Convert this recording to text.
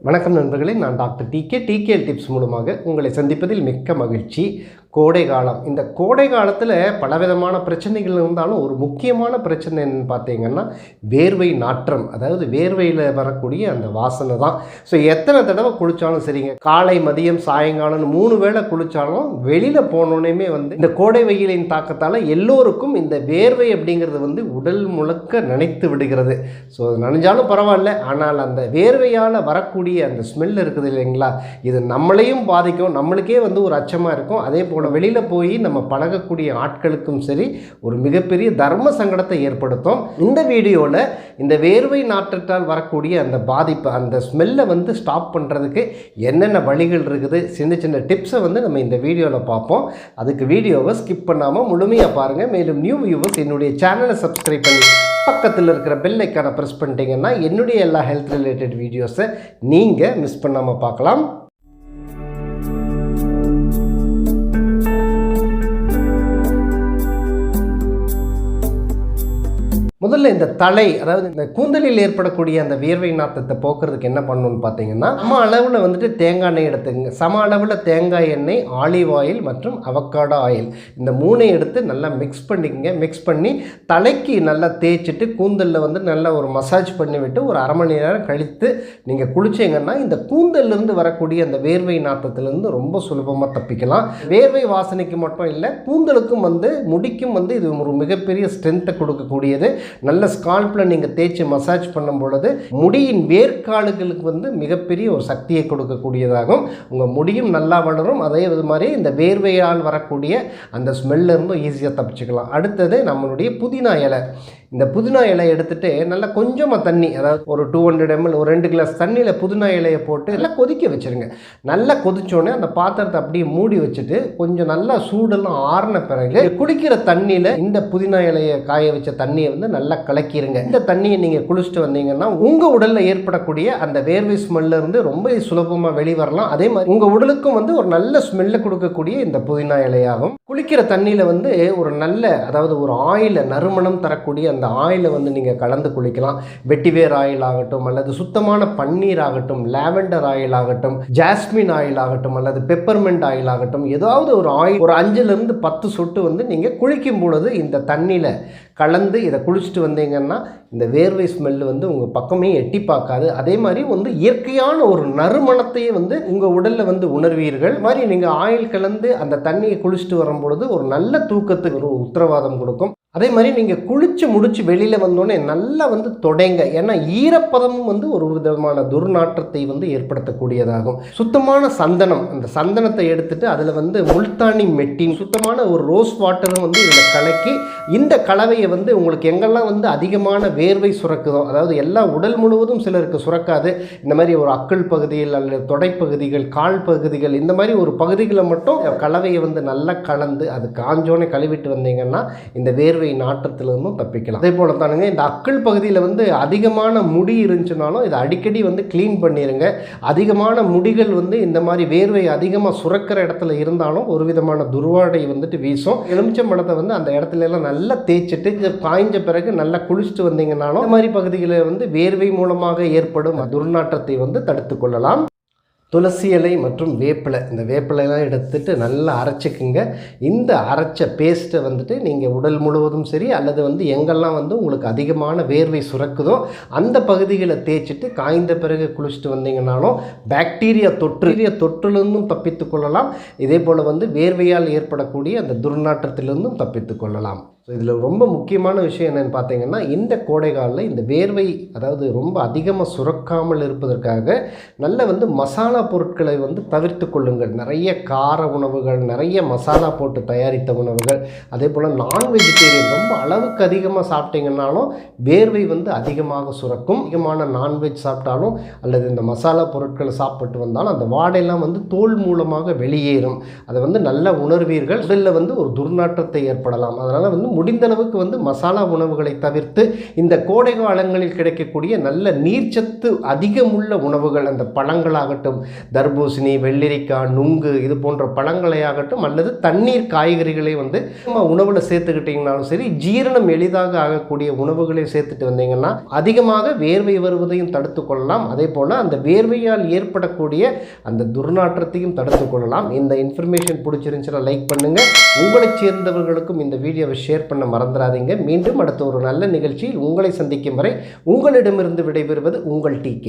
வணக்கம் நண்பர்களே, நான் டாக்டர் TK Tkhealthtips மூலமாக உங்களை சந்திப்பதில் மிக்க மகிழ்ச்சி. கோடை காலம். இந்த கோடை காலத்தில் பலவிதமான பிரச்சனைகள் இருந்தாலும் ஒரு முக்கியமான பிரச்சனை என்னன்னு பார்த்தீங்கன்னா வேர்வை நாற்றம். அதாவது வேர்வையில் வரக்கூடிய அந்த வாசனை தான். ஸோ எத்தனை தடவை குளித்தாலும் சரிங்க, காலை மதியம் சாயங்காலம்னு 3 வேளை குளித்தாலும் வெளியில் போனோன்னே இந்த கோடை வெயிலின் தாக்கத்தால் எல்லோருக்கும் இந்த வேர்வை அப்படிங்கிறது உடல் முழுக்க நனைத்து விடுகிறது. ஸோ நனைஞ்சாலும் பரவாயில்ல, ஆனால் அந்த வேர்வையால் வரக்கூடிய அந்த ஸ்மெல் இருக்குது இல்லைங்களா, இது நம்மளையும் பாதிக்கும். நம்மளுக்கே ஒரு அச்சமாக இருக்கும். அதே போல் வெளியில் போய் நம்ம பழகக்கூடிய ஆட்களுக்கும் சரி ஒரு மிகப்பெரிய தர்ம சங்கடத்தை ஏற்படுத்தும். இந்த வீடியோவில் இந்த வேர்வை நாற்றத்தால் வரக்கூடிய அந்த பாதிப்பு, அந்த ஸ்மெல்லை ஸ்டாப் பண்ணுறதுக்கு என்னென்ன வழிகள் இருக்குது, சின்ன சின்ன டிப்ஸை நம்ம இந்த வீடியோவில் பார்ப்போம். அதுக்கு வீடியோவை ஸ்கிப் பண்ணாமல் முழுமையாக பாருங்கள். மேலும் நியூ வியூவர்ஸ் என்னுடைய சேனலை சப்ஸ்கிரைப் பண்ணி பக்கத்தில் இருக்கிற பெல் ஐக்கானை ப்ரெஸ் பண்ணிட்டீங்கன்னா என்னுடைய எல்லா ஹெல்த் ரிலேட்டட் வீடியோஸை நீங்கள் மிஸ் பண்ணாமல் பார்க்கலாம். முதல்ல இந்த தலை, அதாவது இந்த கூந்தலில் ஏற்படக்கூடிய அந்த வியர்வை நாற்றத்தை போக்குறதுக்கு என்ன பண்ணணும்னு பார்த்தீங்கன்னா, சம அளவில் தேங்காய் எண்ணெய் எடுத்துங்க. சம அளவில் தேங்காய் எண்ணெய், ஆலிவ் ஆயில் மற்றும் அவக்காடோ ஆயில், இந்த 3ஐயும் எடுத்து நல்லா மிக்ஸ் பண்ணிக்கங்க. மிக்ஸ் பண்ணி தலைக்கு நல்லா தேய்ச்சிட்டு கூந்தலில் நல்லா ஒரு மசாஜ் பண்ணிவிட்டு ஒரு அரை மணி நேரம் கழித்து நீங்கள் குளிச்சிங்கன்னா இந்த கூந்தலிருந்து வரக்கூடிய அந்த வேர்வை நாற்றத்துலேருந்து ரொம்ப சுலபமாக தப்பிக்கலாம். வேர்வை வாசனைக்கு மட்டும் இல்லை, கூந்தலுக்கும் முடிக்கும் இது ஒரு மிகப்பெரிய ஸ்ட்ரென்த்தை கொடுக்கக்கூடியது. நல்ல ஸ்கால்பில் நீங்கள் தேய்ச்சி மசாஜ் பண்ணும் பொழுது முடியின் வேர்க்காலுகளுக்கு மிகப்பெரிய ஒரு சக்தியை கொடுக்கக்கூடியதாகும். உங்கள் முடியும் நல்லா வளரும். அதே மாதிரி இந்த வேர்வையால் வரக்கூடிய அந்த ஸ்மெல்ல இருந்தும் ஈஸியாக தப்பிச்சுக்கலாம். அடுத்தது நம்மளுடைய புதினா இலை. இந்த புதினா இலையை எடுத்துகிட்டு நல்லா கொஞ்சமாக தண்ணி, அதாவது ஒரு 200 ml, ஒரு 2 கிளாஸ் தண்ணியில் புதினா இலையை போட்டு நல்லா கொதிக்க வச்சுருங்க. நல்லா கொதிச்சோடனே அந்த பாத்திரத்தை அப்படியே மூடி வச்சுட்டு கொஞ்சம் நல்லா சூடெல்லாம் ஆறின பிறகு குடிக்கிற தண்ணியில் இந்த புதினா இலையை காய வச்ச தண்ணியை நல்லா கலக்கிடுங்க. இந்த தண்ணியை நீங்கள் குளிச்சுட்டு வந்தீங்கன்னா உங்கள் உடலில் ஏற்படக்கூடிய அந்த வேர்வை ஸ்மெல்லிருந்து ரொம்ப சுலபமாக வெளிவரலாம். அதே மாதிரி உங்கள் உடலுக்கும் ஒரு நல்ல ஸ்மெல்லை கொடுக்கக்கூடிய இந்த புதினா இலையாகும். குளிக்கிற தண்ணியில் ஒரு நல்ல, அதாவது ஒரு ஆயிலை, நறுமணம் தரக்கூடிய அந்த ஆயிலை நீங்கள் கலந்து குளிக்கலாம். வெட்டிவேர் ஆயில் ஆகட்டும், அல்லது சுத்தமான பன்னீர் ஆகட்டும், லாவெண்டர் ஆயில் ஆகட்டும், ஜாஸ்மின் ஆயில் ஆகட்டும், அல்லது பெப்பர்மெண்ட் ஆயில் ஆகட்டும், ஏதாவது ஒரு ஆயில் ஒரு 5லிருந்து 10 சொட்டு நீங்கள் குளிக்கும் பொழுது இந்த தண்ணியில் கலந்து இதை குளிச்சுட்டு வந்தீங்கன்னா இந்த வேர்வை ஸ்மெல்லு உங்கள் பக்கமே எட்டி பார்க்காது. அதே மாதிரி இயற்கையான ஒரு நறுமணத்தையே உங்கள் உடலில் உணர்வீர்கள். மாதிரி நீங்கள் ஆயில் கலந்து அந்த தண்ணியை குளிச்சுட்டு வரும்பொழுது ஒரு நல்ல தூக்கத்துக்கு ஒரு உத்தரவாதம் கொடுக்கும். அதே மாதிரி நீங்கள் குளித்து முடித்து வெளியில் வந்தோடனே நல்லா தொடைங்க. ஏன்னா ஈரப்பதமும் ஒரு விதமான துர்நாற்றத்தை ஏற்படுத்தக்கூடியதாகும். சுத்தமான சந்தனம், அந்த சந்தனத்தை எடுத்துட்டு அதில் முல்தானி மெட்டின், சுத்தமான ஒரு ரோஸ் வாட்டரும் இதில் கலக்கி, இந்த கலவையை உங்களுக்கு எங்கெல்லாம் அதிகமான வேர்வை சுரக்குதோ, அதாவது எல்லா உடல் முழுவதும் சிலருக்கு சுரக்காது, இந்த மாதிரி ஒரு அக்கல் பகுதியில் அல்லது தொடைப்பகுதிகள், கால் பகுதிகள், இந்த மாதிரி ஒரு பகுதிகளை மட்டும் கலவையை நல்லா கலந்து அது காஞ்சோனே கழுவிட்டு வந்தீங்கன்னா இந்த வேர்வை நாற்றத்திலிருந்தும் தப்பிக்கலாம். அதே போல தானுங்க இந்த அக்கல் பகுதியில் அதிகமான முடி இருந்துச்சுனாலும் இதை அடிக்கடி க்ளீன் பண்ணிடுங்க. அதிகமான முடிகள் இந்த மாதிரி வேர்வை அதிகமாக சுரக்கிற இடத்துல இருந்தாலும் ஒரு விதமான துர்வாடை வீசும். எலுமிச்சம்பழத்தை அந்த இடத்துல எல்லாம் நல்லா தேய்ச்சிட்டு காய்ஞ்ச பிறகு நல்லா குளிச்சுட்டு வந்தீங்கன்னாலும் இந்த மாதிரி பகுதிகளில் வேர்வை மூலமாக ஏற்படும் துர்நாற்றத்தை தடுத்து கொள்ளலாம். துளசி இலை மற்றும் வேப்பிலை, இந்த வேப்பிலைலாம் எடுத்துகிட்டு நல்லா அரைச்சிக்குங்க. இந்த அரைச்ச பேஸ்ட்டை நீங்கள் உடல் முழுவதும் சரி, அல்லது எங்கெல்லாம் உங்களுக்கு அதிகமான வேர்வை சுரக்குதோ அந்த பகுதிகளை தேய்ச்சிட்டு காய்ந்த பிறகு குளிச்சுட்டு வந்தீங்கன்னாலும் பாக்டீரியா தொற்றுலேருந்தும் தப்பித்து கொள்ளலாம். இதே போல் வேர்வையால் ஏற்படக்கூடிய அந்த துர்நாற்றத்திலிருந்தும் தப்பித்து கொள்ளலாம். ஸோ இதில் ரொம்ப முக்கியமான விஷயம் என்னென்னு பார்த்தீங்கன்னா, இந்த கோடை காலில் இந்த வேர்வை, அதாவது ரொம்ப அதிகமாக சுரக்காமல் இருப்பதற்காக நல்ல மசாலா பொருட்களை தவிர்த்து கொள்ளுங்கள். நிறைய கார உணவுகள், நிறைய மசாலா போட்டு தயாரித்த உணவுகள், அதே போல் நான் வெஜிடேரியன் ரொம்ப அளவுக்கு அதிகமாக சாப்பிட்டீங்கன்னாலும் வேர்வை அதிகமாக சுரக்கும். அதிகமான நான்வெஜ் சாப்பிட்டாலும் அல்லது இந்த மசாலா பொருட்களை சாப்பிட்டு வந்தாலும் அந்த வாடையெல்லாம் தோல் மூலமாக வெளியேறும். அதை நல்லா உணர்வீர்கள். உடலில் ஒரு துர்நாற்றத்தை ஏற்படலாம். அதனால் முடிந்த அளவுக்கு வந்து மசாலா உணவுகளை தவிர்த்து இந்த கோடை காலங்களில் கிடைக்கக்கூடிய நல்ல நீர்ச்சத்து அதிகமுள்ள உணவுகள், அந்த பழங்களாகட்டும், தர்பூசணி, வெள்ளரிக்காய், நுங்கு இது போன்ற பழங்களையாகட்டும் அல்லது தண்ணீர் காய்கறிகளை வந்து உணவில் சேர்த்துக்கிட்டிங்கனாலும் சரி, ஜீரணம் எளிதாக ஆகக்கூடிய உணவுகளை சேர்த்துட்டு வந்தீங்கன்னா அதிகமாக வேர்வை வருவதையும் தடுத்து கொள்ளலாம். அதே போல் அந்த வேர்வையால் ஏற்படக்கூடிய அந்த துர்நாற்றத்தையும் தடுத்து கொள்ளலாம். இந்த இன்ஃபர்மேஷன் பிடிச்சிருந்துச்சுன்னா லைக் பண்ணுங்கள். உங்களை சேர்ந்தவர்களுக்கும் இந்த வீடியோவை ஷேர் பண்ண மறந்துடாதீங்க. மீண்டும் அடுத்த ஒரு நல்ல நிகழ்ச்சியில் உங்களை சந்திக்கும் வரை உங்களிடமிருந்து விடைபெறுவது உங்கள் TK.